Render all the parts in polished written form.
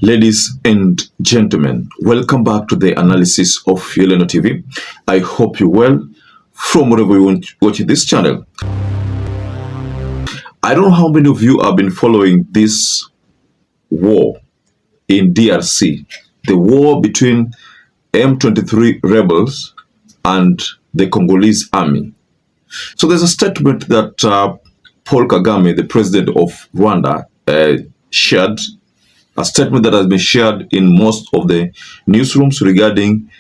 Ladies and gentlemen, welcome back to the analysis of YOLENO TV. I hope you're well from wherever you want to watch this channel. I don't know how many of you have been following this war in DRC, the war between M23 rebels and the Congolese army. So there's a statement that Paul Kagame, the president of Rwanda, shared. A statement that has been shared in most of the newsrooms regarding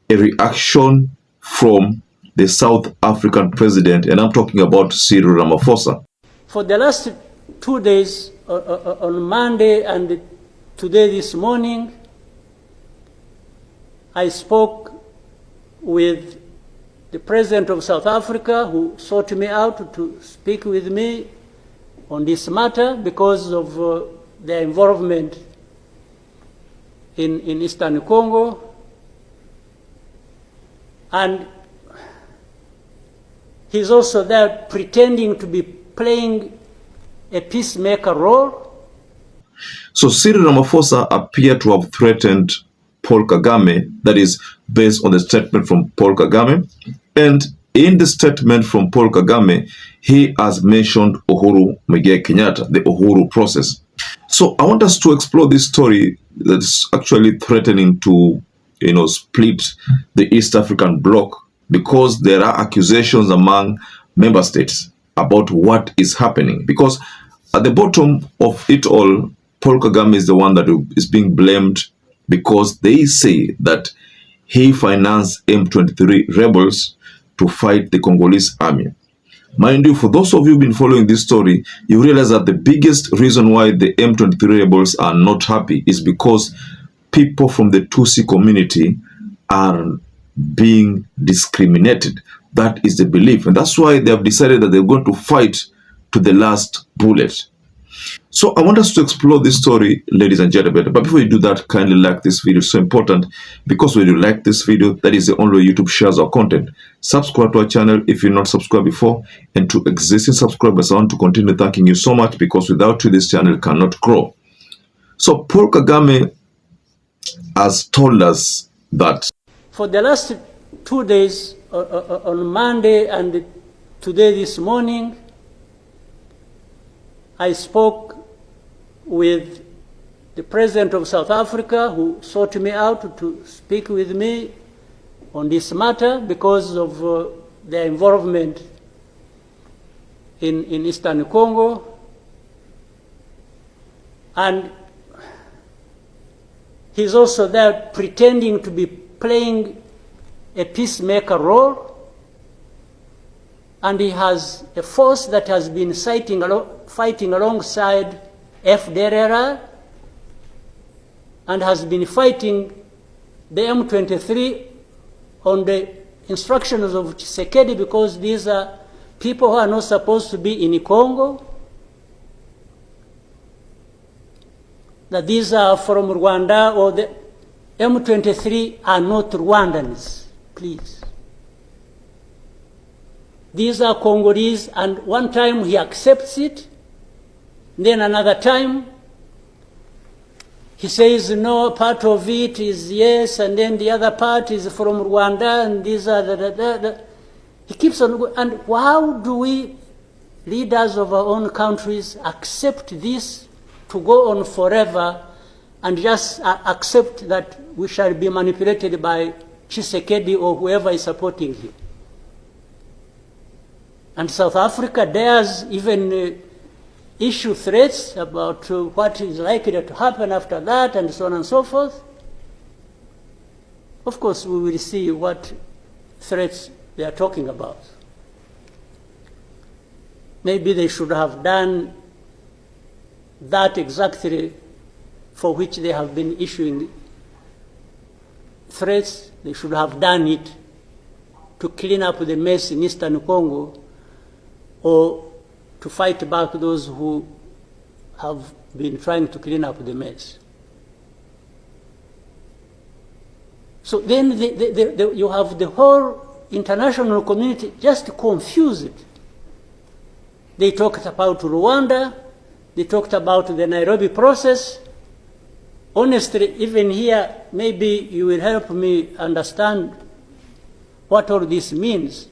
a reaction from the South African president, and I'm talking about Cyril Ramaphosa. For the last 2 days, on Monday and today this morning, I spoke with the president of South Africa, who sought me out to speak with me on this matter because of their involvement in Eastern Congo. And he's also there pretending to be playing a peacemaker role. So Cyril Ramaphosa appeared to have threatened Paul Kagame, that is based on the statement from Paul Kagame. And in the statement from Paul Kagame, he has mentioned Uhuru Muigai Kenyatta, the Uhuru process. So I want us to explore this story that's actually threatening to, split the East African bloc, because there are accusations among member states about what is happening. Because at the bottom of it all, Paul Kagame is the one that is being blamed, because they say that he financed M23 rebels to fight the Congolese army. Mind you, for those of you who've been following this story, you realize that the biggest reason why the M23 rebels are not happy is because people from the Tutsi community are being discriminated. That is the belief. And that's why they have decided that they're going to fight to the last bullet. So I want us to explore this story, ladies and gentlemen. But before you do that, kindly like this video. It's so important, because when you like this video, that is the only way YouTube shares our content. Subscribe to our channel if you're not subscribed before, and to existing subscribers, I want to continue thanking you so much, because without you, this channel cannot grow. So Paul Kagame has told us that for the last 2 days, on Monday and today this morning, I spoke with the president of South Africa, who sought me out to speak with me on this matter because of their involvement in Eastern Congo. And he's also there pretending to be playing a peacemaker role. And he has a force that has been fighting alongside FDLR and has been fighting the M23 on the instructions of TSHISEKEDI, because these are people who are not supposed to be in Congo, that these are from Rwanda, or the M23 are not Rwandans, please. These are Congolese, and one time he accepts it, then another time he says no, part of it is yes, and then the other part is from Rwanda, and these are He keeps on, and how do we, leaders of our own countries, accept this to go on forever, and just accept that we shall be manipulated by TSHISEKEDI or whoever is supporting him? And South Africa dares even issue threats about what is likely to happen after that, and so on and so forth. Of course, we will see what threats they are talking about. Maybe they should have done that exactly for which they have been issuing threats. They should have done it to clean up the mess in Eastern Congo, or to fight back those who have been trying to clean up the mess. So then you have the whole international community just confused. They talked about Rwanda, they talked about the Nairobi process, honestly, even here, maybe you will help me understand what all this means.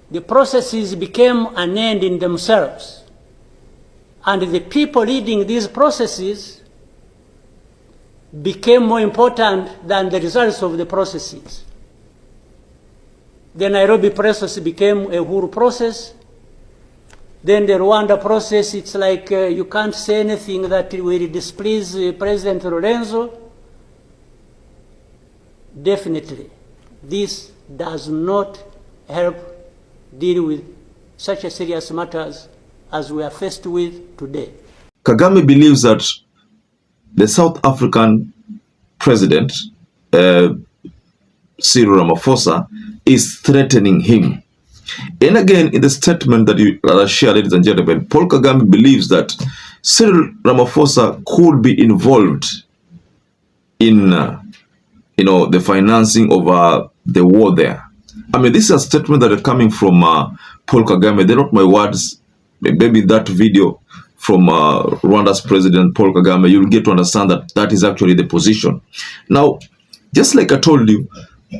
The processes became an end in themselves. And the people leading these processes became more important than the results of the processes. The Nairobi process became a Uhuru process. Then the Rwanda process, it's like you can't say anything that will displease President Lorenzo. Definitely, this does not help deal with such a serious matters as we are faced with today. Kagame believes that the South African president, Cyril Ramaphosa, is threatening him. And again, in the statement that you share, ladies and gentlemen, Paul Kagame believes that Cyril Ramaphosa could be involved in, the financing of the war there. I mean, this is a statement that is coming from Paul Kagame. They're not my words. Maybe that video from Rwanda's president, Paul Kagame, you'll get to understand that that is actually the position. Now, just like I told you,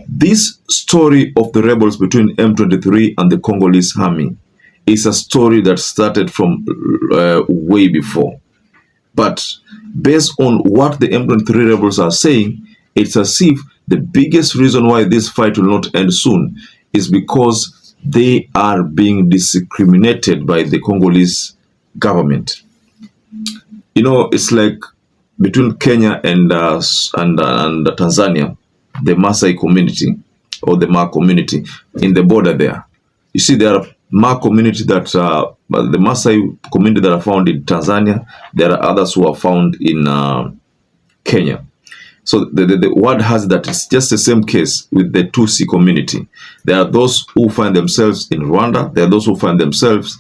this story of the rebels between M23 and the Congolese army is a story that started from way before. But based on what the M23 rebels are saying, it's as if the biggest reason why this fight will not end soon is because they are being discriminated by the Congolese government. You know, it's like between Kenya and Tanzania, the Maasai community or the Ma community in the border there. You see, there are Ma community that the Maasai community that are found in Tanzania. There are others who are found in Kenya. So the word has that it's just the same case with the Tutsi community. There are those who find themselves in Rwanda. There are those who find themselves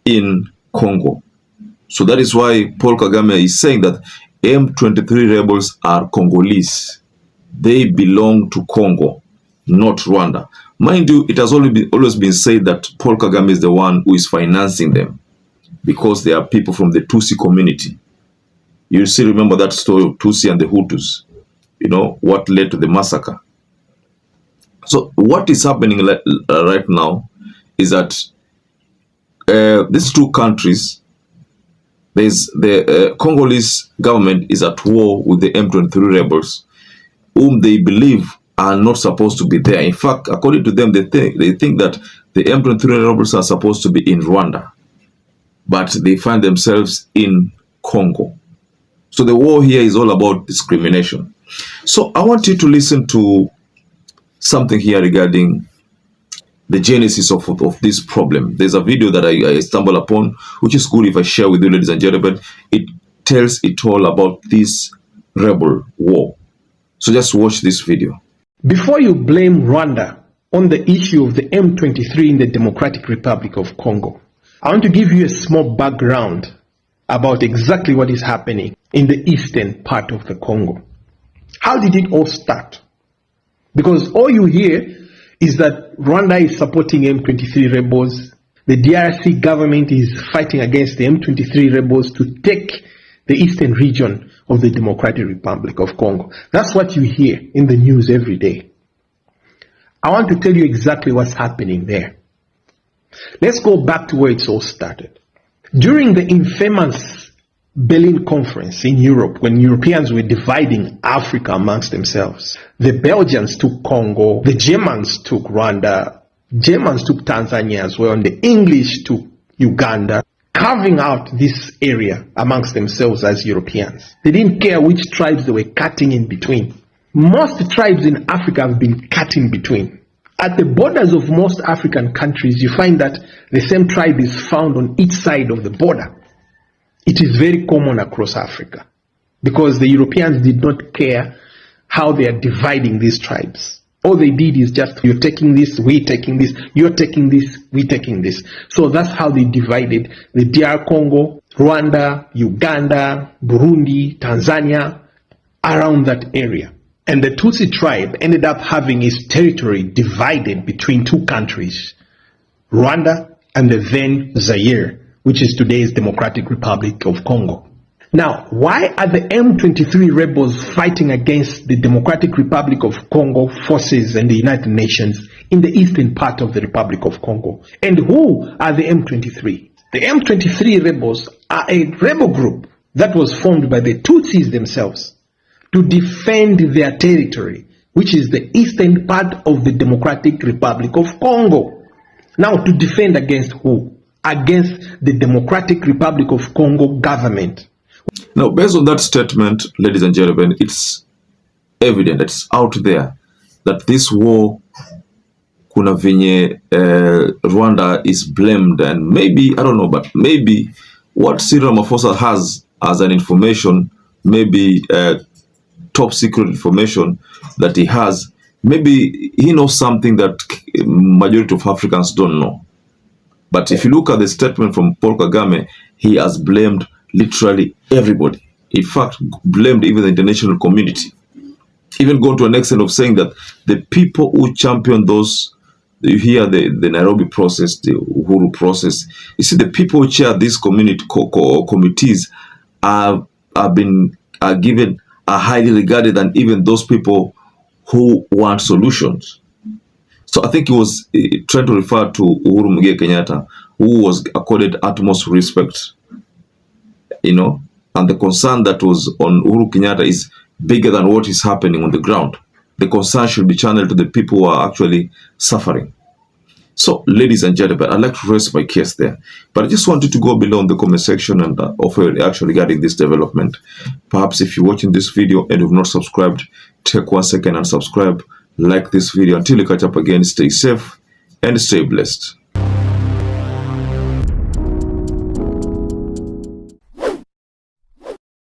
in Congo. So that is why Paul Kagame is saying that M23 rebels are Congolese. They belong to Congo, not Rwanda. Mind you, it has always been said that Paul Kagame is the one who is financing them because they are people from the Tutsi community. You still remember that story of Tutsi and the Hutus, you know, what led to the massacre. So what is happening right now is that these two countries, the Congolese government is at war with the M23 rebels, whom they believe are not supposed to be there. In fact, according to them, they think that the M23 rebels are supposed to be in Rwanda, but they find themselves in Congo. So the war here is all about discrimination. So I want you to listen to something here regarding the genesis of this problem. There's a video that I stumbled upon, which is good if I share with you, ladies and gentlemen. It tells it all about this rebel war. So just watch this video. Before you blame Rwanda on the issue of the M23 in the Democratic Republic of Congo, I want to give you a small background about exactly what is happening in the eastern part of the Congo. How did it all start? Because all you hear is that Rwanda is supporting M23 rebels. The DRC government is fighting against the M23 rebels to take the eastern region of the Democratic Republic of Congo. That's what you hear in the news every day. I want to tell you exactly what's happening there. Let's go back to where it all started. During the infamous Berlin Conference in Europe, when Europeans were dividing Africa amongst themselves, the Belgians took Congo, the Germans took Rwanda, Germans took Tanzania as well, and the English took Uganda, carving out this area amongst themselves as Europeans. They didn't care which tribes they were cutting in between. Most tribes in Africa have been cut in between. At the borders of most African countries, you find that the same tribe is found on each side of the border. It is very common across Africa because the Europeans did not care how they are dividing these tribes. All they did is just, you're taking this, we're taking this, you're taking this, we're taking this. So that's how they divided the DR Congo, Rwanda, Uganda, Burundi, Tanzania, around that area. And the Tutsi tribe ended up having its territory divided between two countries, Rwanda and the then Zaire, which is today's Democratic Republic of Congo. Now, why are the M23 rebels fighting against the Democratic Republic of Congo forces and the United Nations in the eastern part of the Republic of Congo? And who are the M23? The M23 rebels are a rebel group that was formed by the Tutsis themselves to defend their territory, which is the eastern part of the Democratic Republic of Congo. Now, to defend against who? Against the Democratic Republic of Congo government. Now, based on that statement, ladies and gentlemen, it's evident, it's out there that this war, kuna venye Rwanda is blamed, and maybe, I don't know, but maybe what Cyril Ramaphosa has as an information, maybe top secret information that he has, maybe he knows something that majority of Africans don't know. But if you look at the statement from Paul Kagame, he has blamed literally everybody. In fact, blamed even the international community. Even gone to an extent of saying that the people who champion those, you hear the Nairobi process, the Uhuru process, you see the people who chair these community committees are given, are highly regarded than even those people who want solutions. So I think he was trying to refer to Uhuru Muigai Kenyatta, who was accorded utmost respect, you know, and the concern that was on Uhuru Kenyatta is bigger than what is happening on the ground. The concern should be channeled to the people who are actually suffering. So, ladies and gentlemen, I'd like to rest my case there. But I just wanted to go below in the comment section and offer a reaction regarding this development. Perhaps if you're watching this video and you've not subscribed, take 1 second and subscribe. Like this video. Until we catch up again, stay safe and stay blessed.